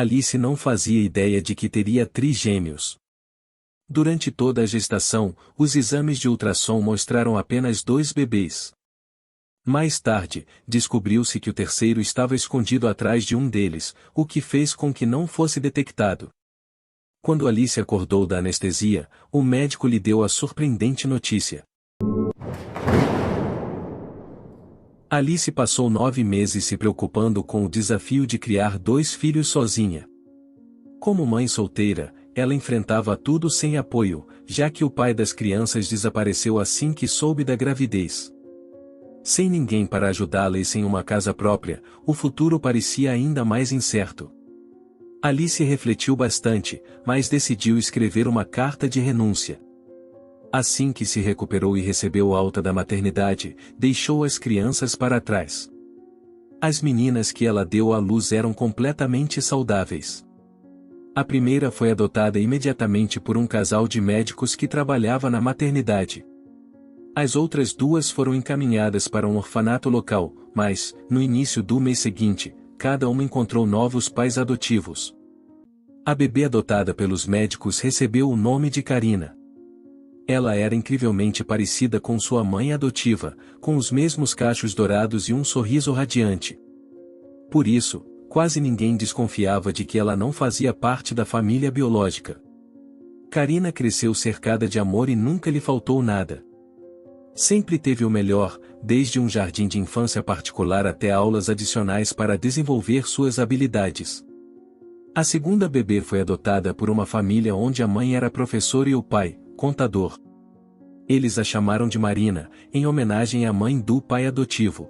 Alice não fazia ideia de que teria trigêmeos. Durante toda a gestação, os exames de ultrassom mostraram apenas 2 bebês. Mais tarde, descobriu-se que o terceiro estava escondido atrás de um deles, o que fez com que não fosse detectado. Quando Alice acordou da anestesia, o médico lhe deu a surpreendente notícia. Alice passou 9 meses se preocupando com o desafio de criar 2 filhos sozinha. Como mãe solteira, ela enfrentava tudo sem apoio, já que o pai das crianças desapareceu assim que soube da gravidez. Sem ninguém para ajudá-la e sem uma casa própria, o futuro parecia ainda mais incerto. Alice refletiu bastante, mas decidiu escrever uma carta de renúncia. Assim que se recuperou e recebeu alta da maternidade, deixou as crianças para trás. As meninas que ela deu à luz eram completamente saudáveis. A primeira foi adotada imediatamente por um casal de médicos que trabalhava na maternidade. As outras 2 foram encaminhadas para um orfanato local, mas, no início do mês seguinte, cada uma encontrou novos pais adotivos. A bebê adotada pelos médicos recebeu o nome de Karina. Ela era incrivelmente parecida com sua mãe adotiva, com os mesmos cachos dourados e um sorriso radiante. Por isso, quase ninguém desconfiava de que ela não fazia parte da família biológica. Karina cresceu cercada de amor e nunca lhe faltou nada. Sempre teve o melhor, desde um jardim de infância particular até aulas adicionais para desenvolver suas habilidades. A segunda bebê foi adotada por uma família onde a mãe era professora e o pai, contador. Eles a chamaram de Marina, em homenagem à mãe do pai adotivo.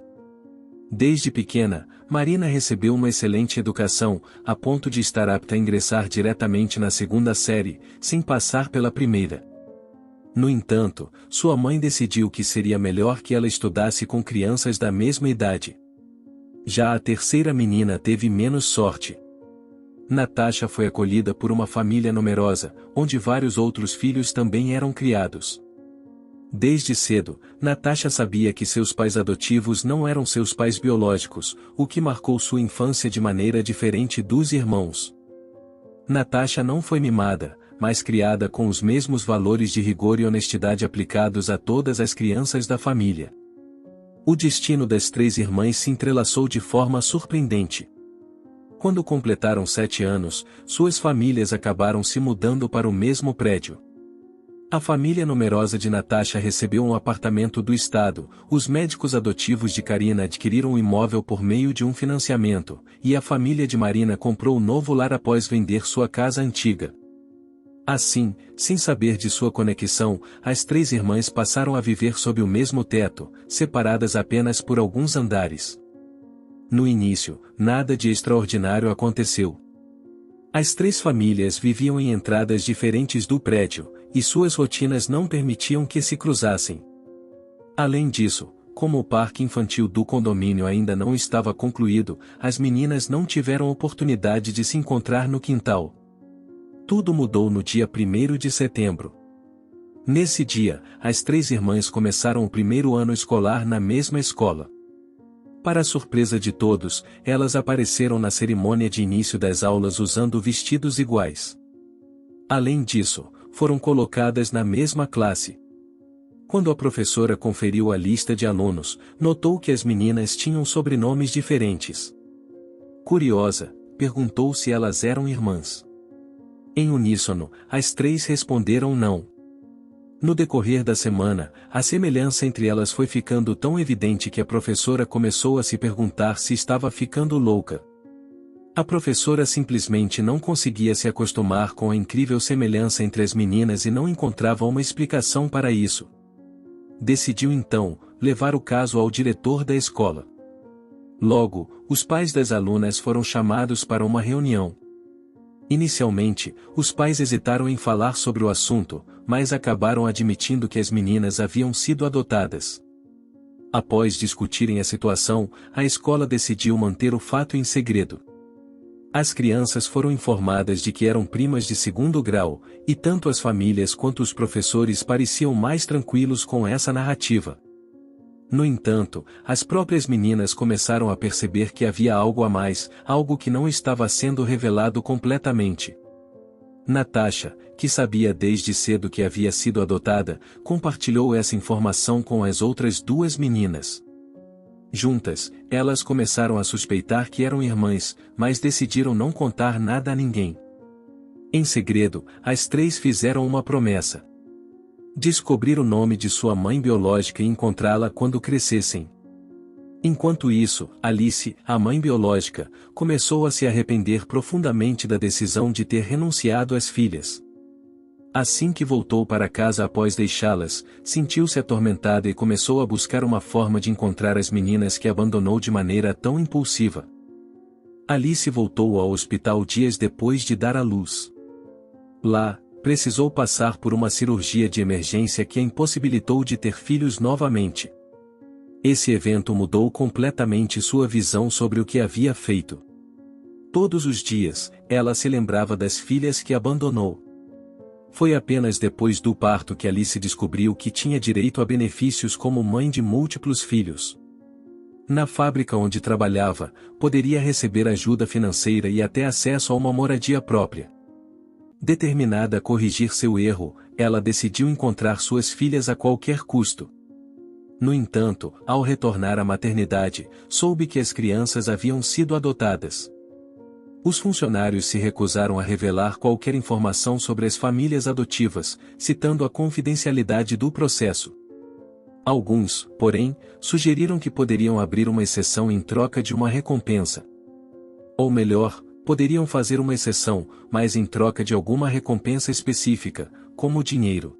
Desde pequena, Marina recebeu uma excelente educação, a ponto de estar apta a ingressar diretamente na 2ª série, sem passar pela primeira. No entanto, sua mãe decidiu que seria melhor que ela estudasse com crianças da mesma idade. Já a terceira menina teve menos sorte. Natasha foi acolhida por uma família numerosa, onde vários outros filhos também eram criados. Desde cedo, Natasha sabia que seus pais adotivos não eram seus pais biológicos, o que marcou sua infância de maneira diferente dos irmãos. Natasha não foi mimada, mas criada com os mesmos valores de rigor e honestidade aplicados a todas as crianças da família. O destino das 3 irmãs se entrelaçou de forma surpreendente. Quando completaram 7 anos, suas famílias acabaram se mudando para o mesmo prédio. A família numerosa de Natasha recebeu um apartamento do Estado, os médicos adotivos de Karina adquiriram um imóvel por meio de um financiamento, e a família de Marina comprou um novo lar após vender sua casa antiga. Assim, sem saber de sua conexão, as 3 irmãs passaram a viver sob o mesmo teto, separadas apenas por alguns andares. No início, nada de extraordinário aconteceu. As 3 famílias viviam em entradas diferentes do prédio, e suas rotinas não permitiam que se cruzassem. Além disso, como o parque infantil do condomínio ainda não estava concluído, as meninas não tiveram oportunidade de se encontrar no quintal. Tudo mudou no dia 1º de setembro. Nesse dia, as 3 irmãs começaram o primeiro ano escolar na mesma escola. Para a surpresa de todos, elas apareceram na cerimônia de início das aulas usando vestidos iguais. Além disso, foram colocadas na mesma classe. Quando a professora conferiu a lista de alunos, notou que as meninas tinham sobrenomes diferentes. Curiosa, perguntou se elas eram irmãs. Em uníssono, as 3 responderam não. No decorrer da semana, a semelhança entre elas foi ficando tão evidente que a professora começou a se perguntar se estava ficando louca. A professora simplesmente não conseguia se acostumar com a incrível semelhança entre as meninas e não encontrava uma explicação para isso. Decidiu então, levar o caso ao diretor da escola. Logo, os pais das alunas foram chamados para uma reunião. Inicialmente, os pais hesitaram em falar sobre o assunto, mas acabaram admitindo que as meninas haviam sido adotadas. Após discutirem a situação, a escola decidiu manter o fato em segredo. As crianças foram informadas de que eram primas de 2º grau, e tanto as famílias quanto os professores pareciam mais tranquilos com essa narrativa. No entanto, as próprias meninas começaram a perceber que havia algo a mais, algo que não estava sendo revelado completamente. Natasha, que sabia desde cedo que havia sido adotada, compartilhou essa informação com as outras duas meninas. Juntas, elas começaram a suspeitar que eram irmãs, mas decidiram não contar nada a ninguém. Em segredo, as três fizeram uma promessa: descobrir o nome de sua mãe biológica e encontrá-la quando crescessem. Enquanto isso, Alice, a mãe biológica, começou a se arrepender profundamente da decisão de ter renunciado às filhas. Assim que voltou para casa após deixá-las, sentiu-se atormentada e começou a buscar uma forma de encontrar as meninas que abandonou de maneira tão impulsiva. Alice voltou ao hospital dias depois de dar à luz. Lá, precisou passar por uma cirurgia de emergência que a impossibilitou de ter filhos novamente. Esse evento mudou completamente sua visão sobre o que havia feito. Todos os dias, ela se lembrava das filhas que abandonou. Foi apenas depois do parto que Alice descobriu que tinha direito a benefícios como mãe de múltiplos filhos. Na fábrica onde trabalhava, poderia receber ajuda financeira e até acesso a uma moradia própria. Determinada a corrigir seu erro, ela decidiu encontrar suas filhas a qualquer custo. No entanto, ao retornar à maternidade, soube que as crianças haviam sido adotadas. Os funcionários se recusaram a revelar qualquer informação sobre as famílias adotivas, citando a confidencialidade do processo. Alguns, porém, sugeriram que poderiam abrir uma exceção em troca de uma recompensa. Ou melhor, poderiam fazer uma exceção, mas em troca de alguma recompensa específica, como dinheiro.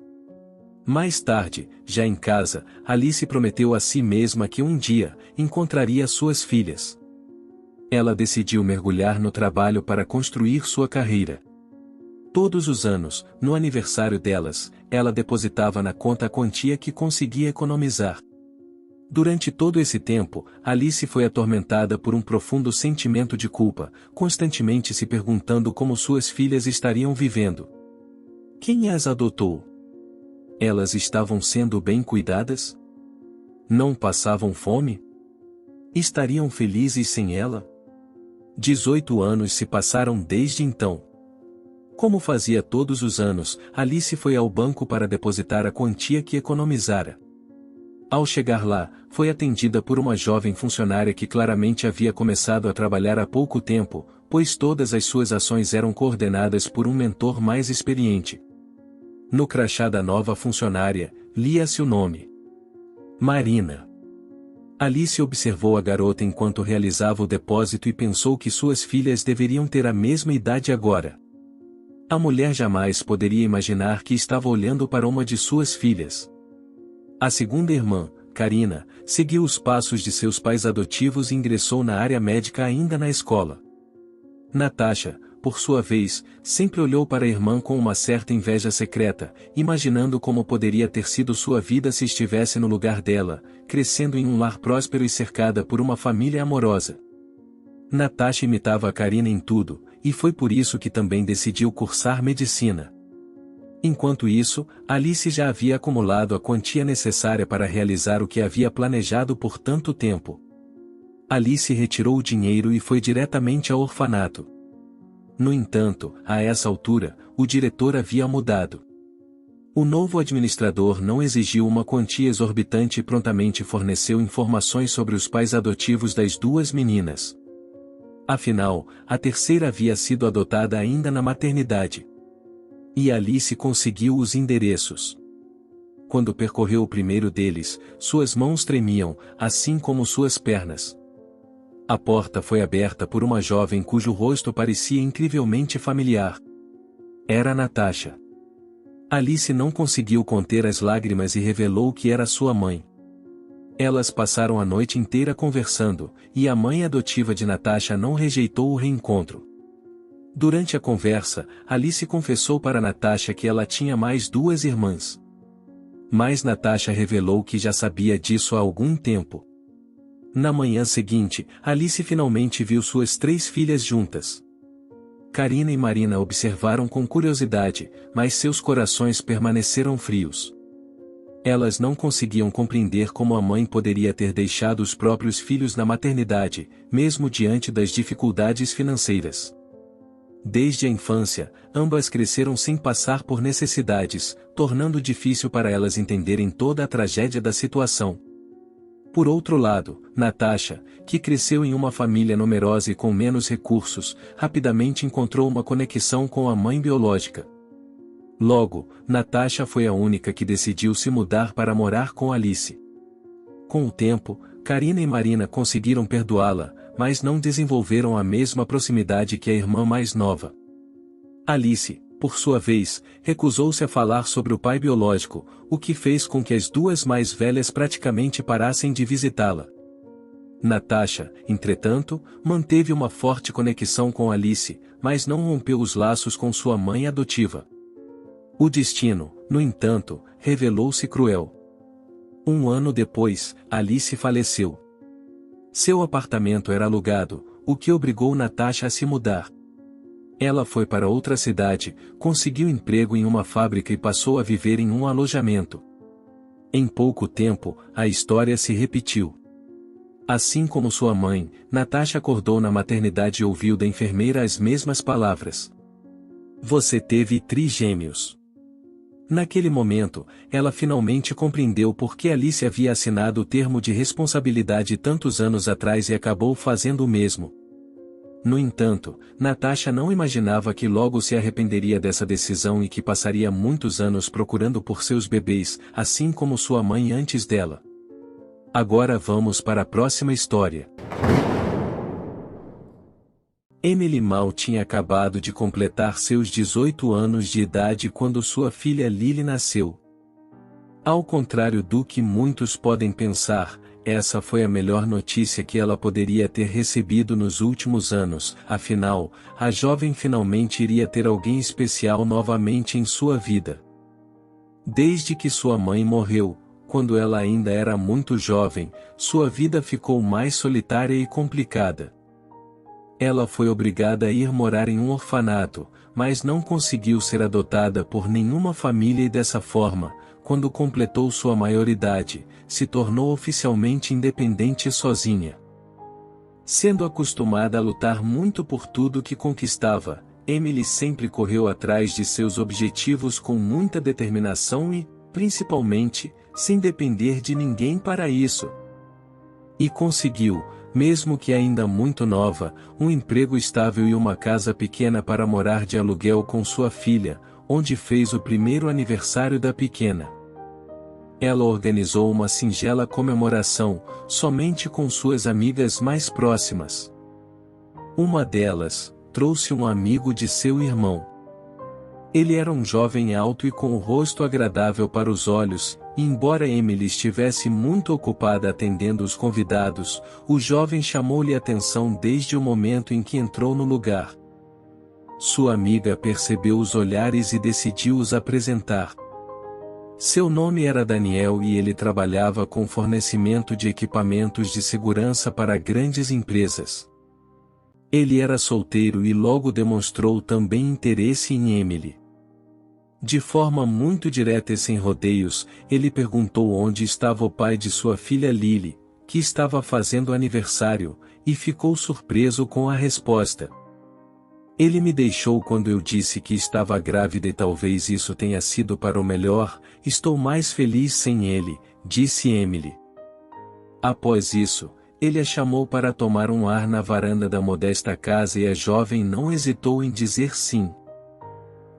Mais tarde, já em casa, Alice prometeu a si mesma que um dia, encontraria suas filhas. Ela decidiu mergulhar no trabalho para construir sua carreira. Todos os anos, no aniversário delas, ela depositava na conta a quantia que conseguia economizar. Durante todo esse tempo, Alice foi atormentada por um profundo sentimento de culpa, constantemente se perguntando como suas filhas estariam vivendo. Quem as adotou? Elas estavam sendo bem cuidadas? Não passavam fome? Estariam felizes sem ela? 18 anos se passaram desde então. Como fazia todos os anos, Alice foi ao banco para depositar a quantia que economizara. Ao chegar lá, foi atendida por uma jovem funcionária que claramente havia começado a trabalhar há pouco tempo, pois todas as suas ações eram coordenadas por um mentor mais experiente. No crachá da nova funcionária, lia-se o nome: Marina. Alice observou a garota enquanto realizava o depósito e pensou que suas filhas deveriam ter a mesma idade agora. A mulher jamais poderia imaginar que estava olhando para uma de suas filhas. A segunda irmã, Karina, seguiu os passos de seus pais adotivos e ingressou na área médica ainda na escola. Natasha, por sua vez, sempre olhou para a irmã com uma certa inveja secreta, imaginando como poderia ter sido sua vida se estivesse no lugar dela, crescendo em um lar próspero e cercada por uma família amorosa. Natasha imitava a Karina em tudo, e foi por isso que também decidiu cursar medicina. Enquanto isso, Alice já havia acumulado a quantia necessária para realizar o que havia planejado por tanto tempo. Alice retirou o dinheiro e foi diretamente ao orfanato. No entanto, a essa altura, o diretor havia mudado. O novo administrador não exigiu uma quantia exorbitante e prontamente forneceu informações sobre os pais adotivos das duas meninas. Afinal, a terceira havia sido adotada ainda na maternidade. E Alice conseguiu os endereços. Quando percorreu o primeiro deles, suas mãos tremiam, assim como suas pernas. A porta foi aberta por uma jovem cujo rosto parecia incrivelmente familiar. Era Natasha. Alice não conseguiu conter as lágrimas e revelou que era sua mãe. Elas passaram a noite inteira conversando, e a mãe adotiva de Natasha não rejeitou o reencontro. Durante a conversa, Alice confessou para Natasha que ela tinha mais duas irmãs. Mas Natasha revelou que já sabia disso há algum tempo. Na manhã seguinte, Alice finalmente viu suas três filhas juntas. Karina e Marina observaram com curiosidade, mas seus corações permaneceram frios. Elas não conseguiam compreender como a mãe poderia ter deixado os próprios filhos na maternidade, mesmo diante das dificuldades financeiras. Desde a infância, ambas cresceram sem passar por necessidades, tornando difícil para elas entenderem toda a tragédia da situação. Por outro lado, Natasha, que cresceu em uma família numerosa e com menos recursos, rapidamente encontrou uma conexão com a mãe biológica. Logo, Natasha foi a única que decidiu se mudar para morar com Alice. Com o tempo, Karina e Marina conseguiram perdoá-la, mas não desenvolveram a mesma proximidade que a irmã mais nova. Alice, por sua vez, recusou-se a falar sobre o pai biológico, o que fez com que as duas mais velhas praticamente parassem de visitá-la. Natasha, entretanto, manteve uma forte conexão com Alice, mas não rompeu os laços com sua mãe adotiva. O destino, no entanto, revelou-se cruel. Um ano depois, Alice faleceu. Seu apartamento era alugado, o que obrigou Natasha a se mudar. Ela foi para outra cidade, conseguiu emprego em uma fábrica e passou a viver em um alojamento. Em pouco tempo, a história se repetiu. Assim como sua mãe, Natasha acordou na maternidade e ouviu da enfermeira as mesmas palavras. Você teve trigêmeos. Naquele momento, ela finalmente compreendeu por que Alice havia assinado o termo de responsabilidade tantos anos atrás e acabou fazendo o mesmo. No entanto, Natasha não imaginava que logo se arrependeria dessa decisão e que passaria muitos anos procurando por seus bebês, assim como sua mãe antes dela. Agora vamos para a próxima história. Emily mal tinha acabado de completar seus 18 anos de idade quando sua filha Lily nasceu. Ao contrário do que muitos podem pensar, essa foi a melhor notícia que ela poderia ter recebido nos últimos anos, afinal, a jovem finalmente iria ter alguém especial novamente em sua vida. Desde que sua mãe morreu, quando ela ainda era muito jovem, sua vida ficou mais solitária e complicada. Ela foi obrigada a ir morar em um orfanato, mas não conseguiu ser adotada por nenhuma família e dessa forma, quando completou sua maioridade, se tornou oficialmente independente e sozinha. Sendo acostumada a lutar muito por tudo que conquistava, Emily sempre correu atrás de seus objetivos com muita determinação e, principalmente, sem depender de ninguém para isso. E conseguiu, mesmo que ainda muito nova, um emprego estável e uma casa pequena para morar de aluguel com sua filha, onde fez o primeiro aniversário da pequena. Ela organizou uma singela comemoração, somente com suas amigas mais próximas. Uma delas, trouxe um amigo de seu irmão. Ele era um jovem alto e com o rosto agradável para os olhos, e embora Emily estivesse muito ocupada atendendo os convidados, o jovem chamou-lhe atenção desde o momento em que entrou no lugar. Sua amiga percebeu os olhares e decidiu os apresentar. Seu nome era Daniel e ele trabalhava com fornecimento de equipamentos de segurança para grandes empresas. Ele era solteiro e logo demonstrou também interesse em Emily. De forma muito direta e sem rodeios, ele perguntou onde estava o pai de sua filha Lily, que estava fazendo aniversário, e ficou surpreso com a resposta. Ele me deixou quando eu disse que estava grávida e talvez isso tenha sido para o melhor, estou mais feliz sem ele, disse Emily. Após isso, ele a chamou para tomar um ar na varanda da modesta casa e a jovem não hesitou em dizer sim.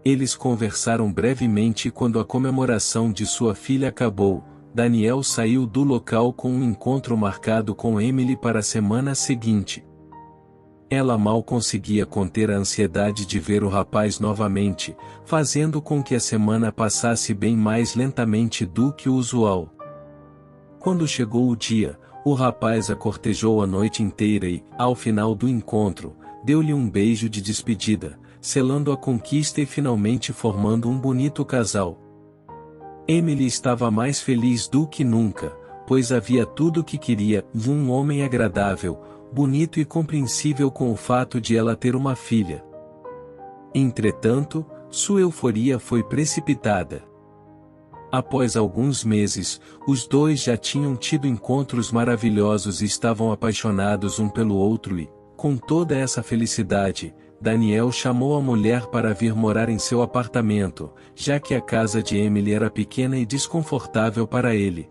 Eles conversaram brevemente e quando a comemoração de sua filha acabou, Daniel saiu do local com um encontro marcado com Emily para a semana seguinte. Ela mal conseguia conter a ansiedade de ver o rapaz novamente, fazendo com que a semana passasse bem mais lentamente do que o usual. Quando chegou o dia, o rapaz a cortejou a noite inteira e, ao final do encontro, deu-lhe um beijo de despedida, selando a conquista e finalmente formando um bonito casal. Emily estava mais feliz do que nunca, pois havia tudo o que queria, um homem agradável, bonito e compreensível com o fato de ela ter uma filha. Entretanto, sua euforia foi precipitada. Após alguns meses, os dois já tinham tido encontros maravilhosos e estavam apaixonados um pelo outro e, com toda essa felicidade, Daniel chamou a mulher para vir morar em seu apartamento, já que a casa de Emily era pequena e desconfortável para ele.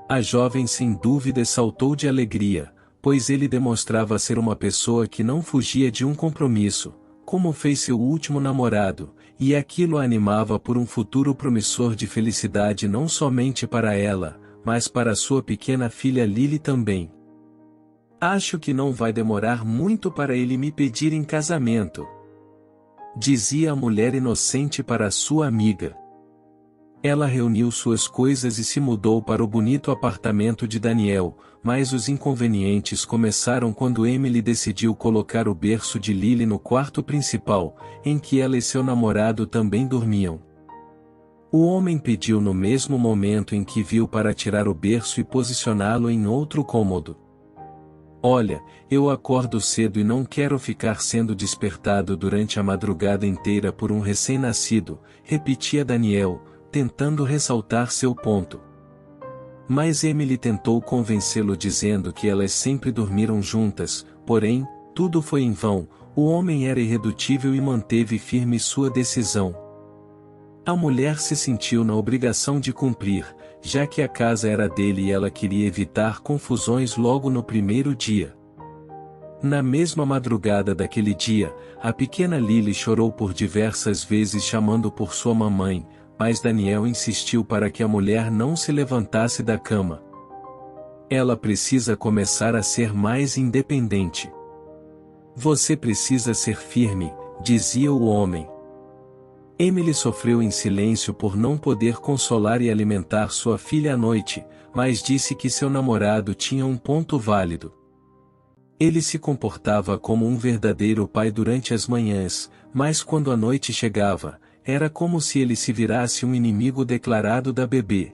A jovem sem dúvida saltou de alegria, pois ele demonstrava ser uma pessoa que não fugia de um compromisso, como fez seu último namorado, e aquilo a animava por um futuro promissor de felicidade não somente para ela, mas para sua pequena filha Lily também. Acho que não vai demorar muito para ele me pedir em casamento, dizia a mulher inocente para sua amiga. Ela reuniu suas coisas e se mudou para o bonito apartamento de Daniel, mas os inconvenientes começaram quando Emily decidiu colocar o berço de Lily no quarto principal, em que ela e seu namorado também dormiam. O homem pediu no mesmo momento em que viu para tirar o berço e posicioná-lo em outro cômodo. Olha, eu acordo cedo e não quero ficar sendo despertado durante a madrugada inteira por um recém-nascido, repetia Daniel, tentando ressaltar seu ponto. Mas Emily tentou convencê-lo dizendo que elas sempre dormiram juntas, porém, tudo foi em vão, o homem era irredutível e manteve firme sua decisão. A mulher se sentiu na obrigação de cumprir, já que a casa era dele e ela queria evitar confusões logo no primeiro dia. Na mesma madrugada daquele dia, a pequena Lily chorou por diversas vezes chamando por sua mamãe, mas Daniel insistiu para que a mulher não se levantasse da cama. Ela precisa começar a ser mais independente. Você precisa ser firme, dizia o homem. Emily sofreu em silêncio por não poder consolar e alimentar sua filha à noite, mas disse que seu namorado tinha um ponto válido. Ele se comportava como um verdadeiro pai durante as manhãs, mas quando a noite chegava, era como se ele se virasse um inimigo declarado da bebê.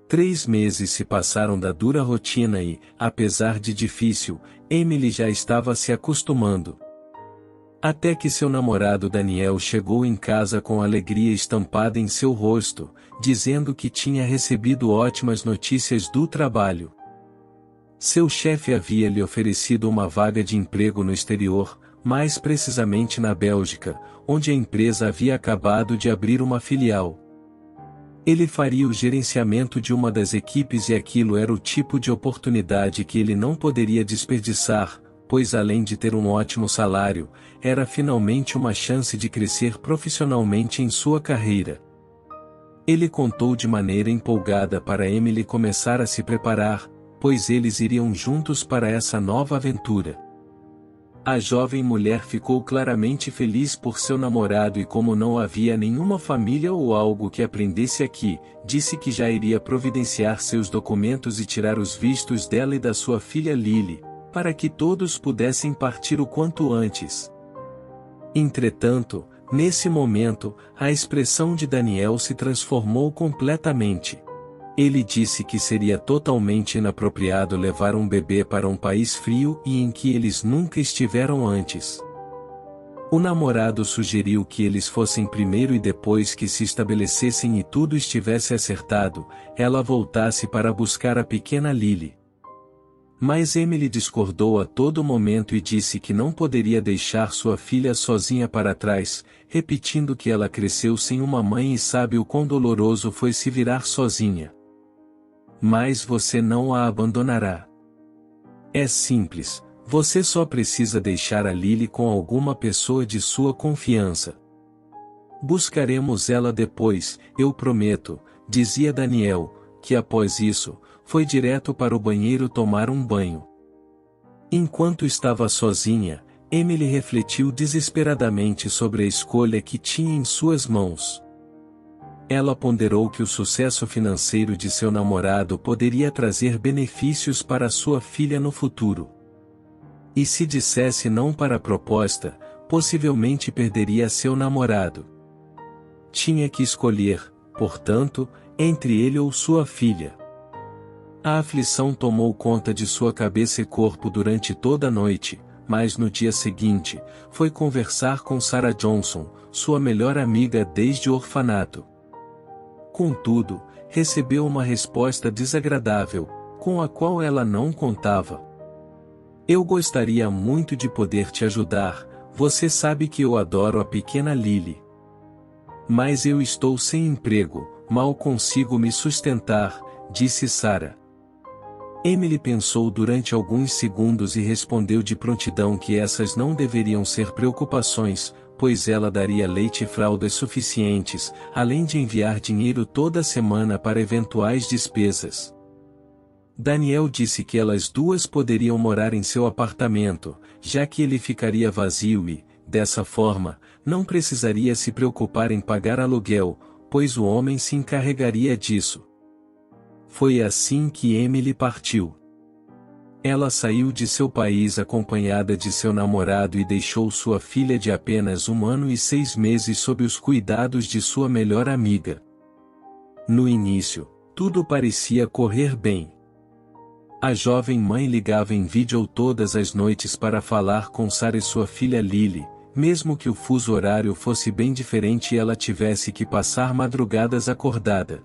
3 meses se passaram da dura rotina e, apesar de difícil, Emily já estava se acostumando. Até que seu namorado Daniel chegou em casa com alegria estampada em seu rosto, dizendo que tinha recebido ótimas notícias do trabalho. Seu chefe havia lhe oferecido uma vaga de emprego no exterior, mais precisamente na Bélgica, onde a empresa havia acabado de abrir uma filial. Ele faria o gerenciamento de uma das equipes e aquilo era o tipo de oportunidade que ele não poderia desperdiçar, pois além de ter um ótimo salário, era finalmente uma chance de crescer profissionalmente em sua carreira. Ele contou de maneira empolgada para Emily começar a se preparar, pois eles iriam juntos para essa nova aventura. A jovem mulher ficou claramente feliz por seu namorado e como não havia nenhuma família ou algo que aprendesse aqui, disse que já iria providenciar seus documentos e tirar os vistos dela e da sua filha Lily, para que todos pudessem partir o quanto antes. Entretanto, nesse momento, a expressão de Daniel se transformou completamente. Ele disse que seria totalmente inapropriado levar um bebê para um país frio e em que eles nunca estiveram antes. O namorado sugeriu que eles fossem primeiro e depois que se estabelecessem e tudo estivesse acertado, ela voltasse para buscar a pequena Lily. Mas Emily discordou a todo momento e disse que não poderia deixar sua filha sozinha para trás, repetindo que ela cresceu sem uma mãe e sabe o quão doloroso foi se virar sozinha. Mas você não a abandonará. É simples, você só precisa deixar a Lily com alguma pessoa de sua confiança. Buscaremos ela depois, eu prometo, dizia Daniel, que após isso, foi direto para o banheiro tomar um banho. Enquanto estava sozinha, Emily refletiu desesperadamente sobre a escolha que tinha em suas mãos. Ela ponderou que o sucesso financeiro de seu namorado poderia trazer benefícios para sua filha no futuro. E se dissesse não para a proposta, possivelmente perderia seu namorado. Tinha que escolher, portanto, entre ele ou sua filha. A aflição tomou conta de sua cabeça e corpo durante toda a noite, mas no dia seguinte, foi conversar com Sarah Johnson, sua melhor amiga desde o orfanato. Contudo, recebeu uma resposta desagradável, com a qual ela não contava. Eu gostaria muito de poder te ajudar, você sabe que eu adoro a pequena Lily. Mas eu estou sem emprego, mal consigo me sustentar, disse Sarah. Emily pensou durante alguns segundos e respondeu de prontidão que essas não deveriam ser preocupações, pois ela daria leite e fraldas suficientes, além de enviar dinheiro toda semana para eventuais despesas. Daniel disse que elas duas poderiam morar em seu apartamento, já que ele ficaria vazio e, dessa forma, não precisaria se preocupar em pagar aluguel, pois o homem se encarregaria disso. Foi assim que Emily partiu. Ela saiu de seu país acompanhada de seu namorado e deixou sua filha de apenas 1 ano e 6 meses sob os cuidados de sua melhor amiga. No início, tudo parecia correr bem. A jovem mãe ligava em vídeo todas as noites para falar com Sarah e sua filha Lily, mesmo que o fuso horário fosse bem diferente e ela tivesse que passar madrugadas acordada.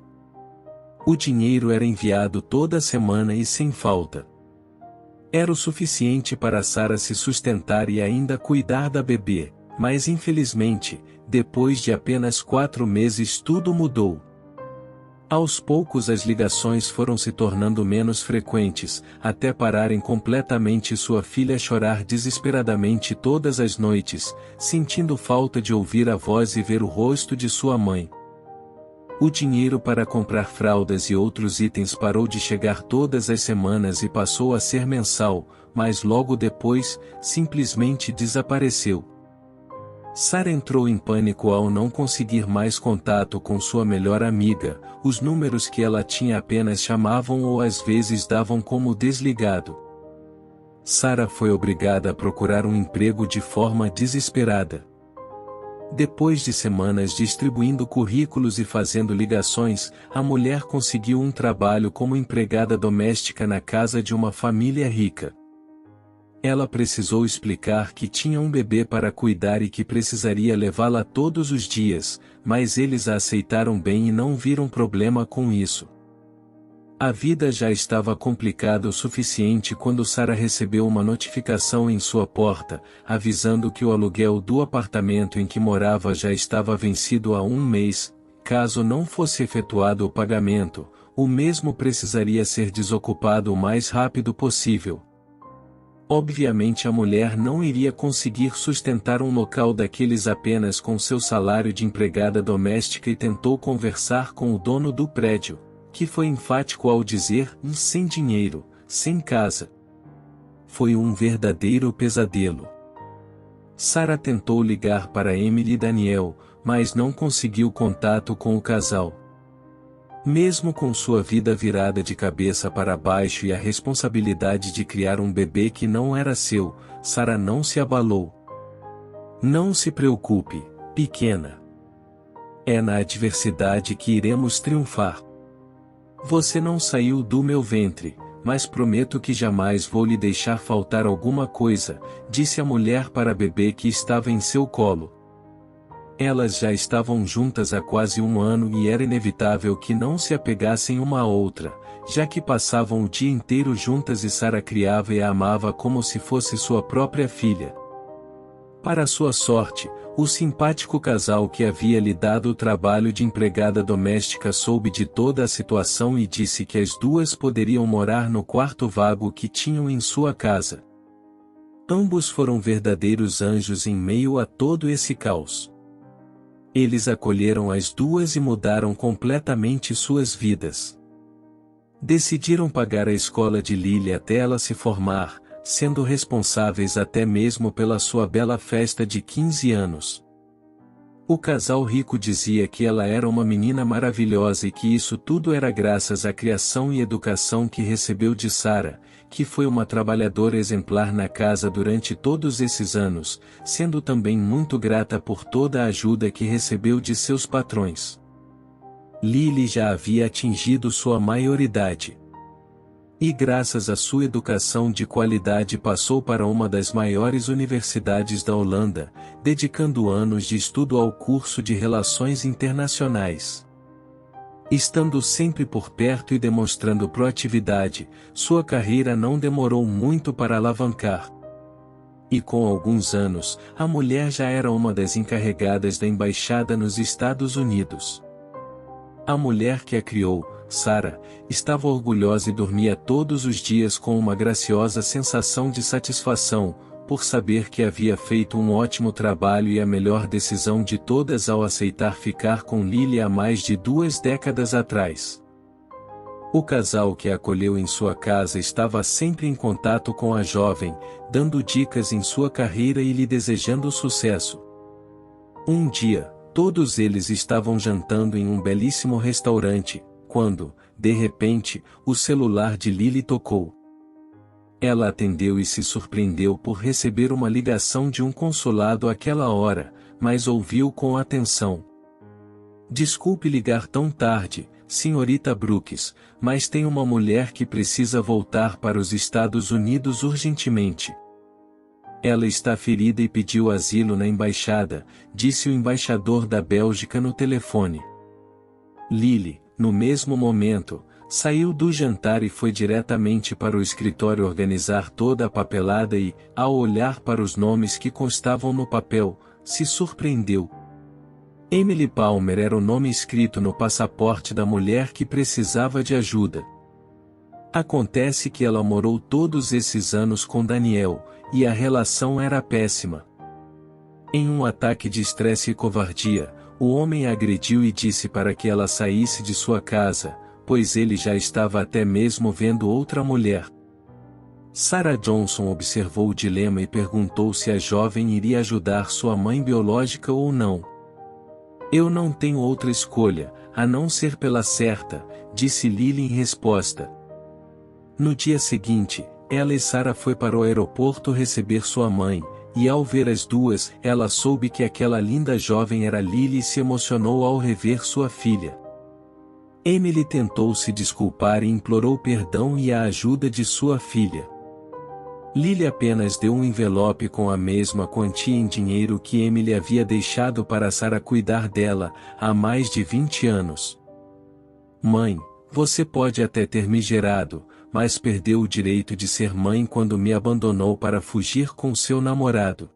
O dinheiro era enviado toda semana e sem falta. Era o suficiente para Sarah se sustentar e ainda cuidar da bebê, mas infelizmente, depois de apenas 4 meses tudo mudou. Aos poucos as ligações foram se tornando menos frequentes, até pararem completamente sua filha chorar desesperadamente todas as noites, sentindo falta de ouvir a voz e ver o rosto de sua mãe. O dinheiro para comprar fraldas e outros itens parou de chegar todas as semanas e passou a ser mensal, mas logo depois, simplesmente desapareceu. Sarah entrou em pânico ao não conseguir mais contato com sua melhor amiga, os números que ela tinha apenas chamavam ou às vezes davam como desligado. Sarah foi obrigada a procurar um emprego de forma desesperada. Depois de semanas distribuindo currículos e fazendo ligações, a mulher conseguiu um trabalho como empregada doméstica na casa de uma família rica. Ela precisou explicar que tinha um bebê para cuidar e que precisaria levá-la todos os dias, mas eles a aceitaram bem e não viram problema com isso. A vida já estava complicada o suficiente quando Sarah recebeu uma notificação em sua porta, avisando que o aluguel do apartamento em que morava já estava vencido há 1 mês, caso não fosse efetuado o pagamento, o mesmo precisaria ser desocupado o mais rápido possível. Obviamente a mulher não iria conseguir sustentar um local daqueles apenas com seu salário de empregada doméstica e tentou conversar com o dono do prédio, que foi enfático ao dizer, sem dinheiro, sem casa. Foi um verdadeiro pesadelo. Sarah tentou ligar para Emily e Daniel, mas não conseguiu contato com o casal. Mesmo com sua vida virada de cabeça para baixo e a responsabilidade de criar um bebê que não era seu, Sarah não se abalou. Não se preocupe, pequena. É na adversidade que iremos triunfar. Você não saiu do meu ventre, mas prometo que jamais vou lhe deixar faltar alguma coisa, disse a mulher para a bebê que estava em seu colo. Elas já estavam juntas há quase 1 ano e era inevitável que não se apegassem uma à outra, já que passavam o dia inteiro juntas e Sarah criava e a amava como se fosse sua própria filha. Para sua sorte, o simpático casal que havia lhe dado o trabalho de empregada doméstica soube de toda a situação e disse que as duas poderiam morar no quarto vago que tinham em sua casa. Ambos foram verdadeiros anjos em meio a todo esse caos. Eles acolheram as duas e mudaram completamente suas vidas. Decidiram pagar a escola de Lily até ela se formar, sendo responsáveis até mesmo pela sua bela festa de 15 anos. O casal rico dizia que ela era uma menina maravilhosa e que isso tudo era graças à criação e educação que recebeu de Sarah, que foi uma trabalhadora exemplar na casa durante todos esses anos, sendo também muito grata por toda a ajuda que recebeu de seus patrões. Lily já havia atingido sua maioridade. E graças à sua educação de qualidade passou para uma das maiores universidades da Holanda, dedicando anos de estudo ao curso de Relações Internacionais. Estando sempre por perto e demonstrando proatividade, sua carreira não demorou muito para alavancar. E com alguns anos, a mulher já era uma das encarregadas da embaixada nos Estados Unidos. A mulher que a criou, Sarah, estava orgulhosa e dormia todos os dias com uma graciosa sensação de satisfação, por saber que havia feito um ótimo trabalho e a melhor decisão de todas ao aceitar ficar com Lily há mais de 2 décadas atrás. O casal que a acolheu em sua casa estava sempre em contato com a jovem, dando dicas em sua carreira e lhe desejando sucesso. Um dia, todos eles estavam jantando em um belíssimo restaurante, quando, de repente, o celular de Lily tocou. Ela atendeu e se surpreendeu por receber uma ligação de um consulado àquela hora, mas ouviu com atenção. "Desculpe ligar tão tarde, senhorita Brooks, mas tem uma mulher que precisa voltar para os Estados Unidos urgentemente. Ela está ferida e pediu asilo na embaixada", disse o embaixador da Bélgica no telefone. Lily, no mesmo momento, saiu do jantar e foi diretamente para o escritório organizar toda a papelada e, ao olhar para os nomes que constavam no papel, se surpreendeu. Emily Palmer era o nome escrito no passaporte da mulher que precisava de ajuda. Acontece que ela morou todos esses anos com Daniel, e a relação era péssima. Em um ataque de estresse e covardia, o homem a agrediu e disse para que ela saísse de sua casa, pois ele já estava até mesmo vendo outra mulher. Sarah Johnson observou o dilema e perguntou se a jovem iria ajudar sua mãe biológica ou não. "Eu não tenho outra escolha, a não ser pela certa", disse Lily em resposta. No dia seguinte, ela e Sarah foi para o aeroporto receber sua mãe, e ao ver as duas, ela soube que aquela linda jovem era Lily e se emocionou ao rever sua filha. Emily tentou se desculpar e implorou perdão e a ajuda de sua filha. Lily apenas deu um envelope com a mesma quantia em dinheiro que Emily havia deixado para Sarah cuidar dela, há mais de 20 anos. "Mãe, você pode até ter me gerado, mas perdeu o direito de ser mãe quando me abandonou para fugir com seu namorado.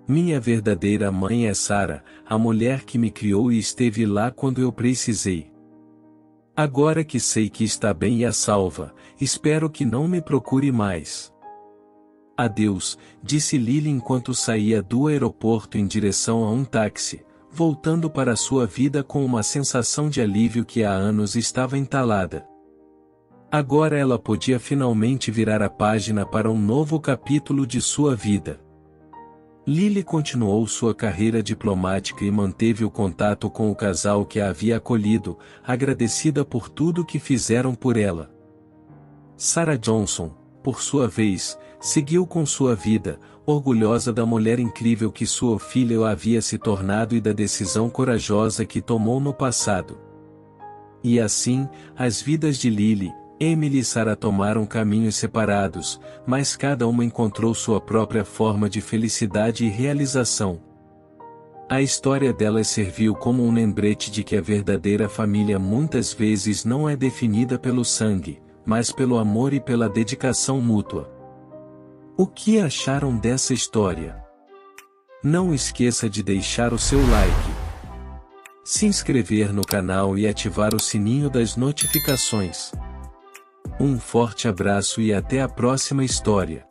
Minha verdadeira mãe é Sarah, a mulher que me criou e esteve lá quando eu precisei. Agora que sei que está bem e a salva, espero que não me procure mais." "Adeus", disse Lily enquanto saía do aeroporto em direção a um táxi, voltando para sua vida com uma sensação de alívio que há anos estava entalada. Agora ela podia finalmente virar a página para um novo capítulo de sua vida. Lily continuou sua carreira diplomática e manteve o contato com o casal que a havia acolhido, agradecida por tudo que fizeram por ela. Sarah Johnson, por sua vez, seguiu com sua vida, orgulhosa da mulher incrível que sua filha havia se tornado e da decisão corajosa que tomou no passado. E assim, as vidas de Lily, Emily e Sarah tomaram caminhos separados, mas cada uma encontrou sua própria forma de felicidade e realização. A história delas serviu como um lembrete de que a verdadeira família muitas vezes não é definida pelo sangue, mas pelo amor e pela dedicação mútua. O que acharam dessa história? Não esqueça de deixar o seu like, se inscrever no canal e ativar o sininho das notificações. Um forte abraço e até a próxima história.